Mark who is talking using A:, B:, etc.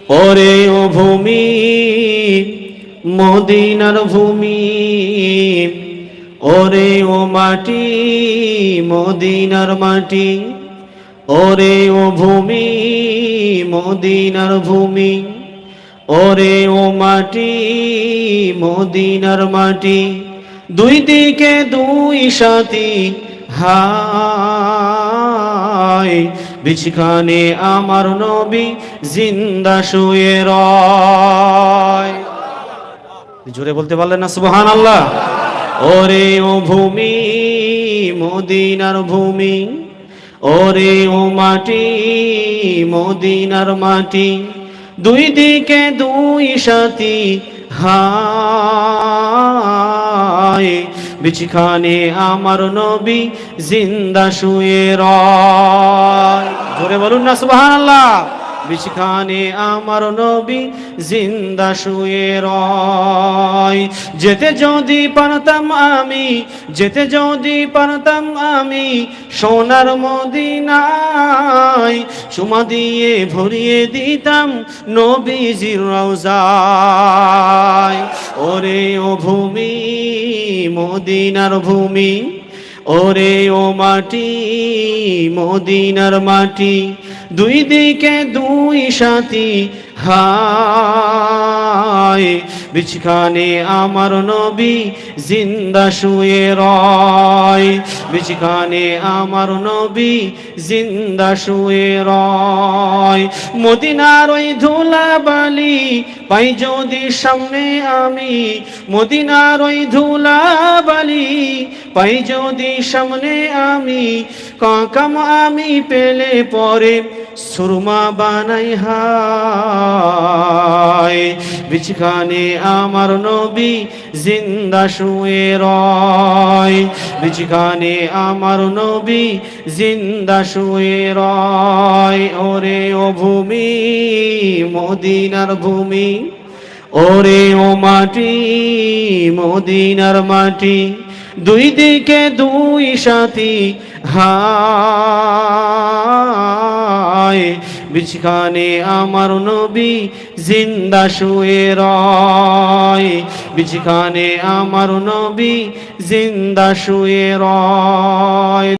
A: ওরে ও ভূমি মদিনার ভূমি, ওরে ও মাটি মদিনার মাটি, ওরে ও ভূমি মদিনার ভূমি, ওরে ও মাটি মদিনার মাটি, দুই দিকে দুই সাথী হায়, বিছখানে আমার নবী জিন্দা শুয়ে রয়। জোরে বলতে পারলেন না সুবহানাল্লাহ? ওরে ও ভূমি মদিনার ভূমি, ওরে ও মাটি মদিনার মাটি, দুই দিকে দুই সাথী হায়, বিছখানে আমার নবী জিন্দা শুয়ে রয়। জোরে বলুন না সুবহানাল্লাহ? বিছখানে আমার নবী জিন্দা শুয়ে রয়। যেতে যদি পারতাম আমি, যেতে যদি পারতাম আমি সোনার মদিনায়, চুমা দিয়ে ভরিয়ে দিতাম নবীজির রওজায়। ওরে ও ভূমি মদিনার ভূমি, ওরে ও মাটি মদিনার মাটি, দুই দিকে দুই সাথী হায়, বিছখানে আমার নবী জিন্দা শুয়ে রয়। বিছখানে আমার নবী জিন্দা শুয়ে রয়। মদিনার ওই ধুলাবালি পাই যদি সামনে আমি, মদিনার ওই ধুলাবালি পাই যদি সামনে আমি, কাকাম আমি পেলে পরে সুরমা বানাই হায়, বিছখানে আমার নবী জিন্দা শুয়ে রয়। বিছখানে আমার নবী জিন্দা শুয়ে রয়। ওরে ও ভূমি মদিনার ভূমি, ওরে ও মাটি মদিনার মাটি, দুই দিকে দুই সাথী হায়, বিছখানে আমার নবী জিন্দা শুয়ে রয়। বিছখানে আমার নবী জিন্দা শুয়ে রয়।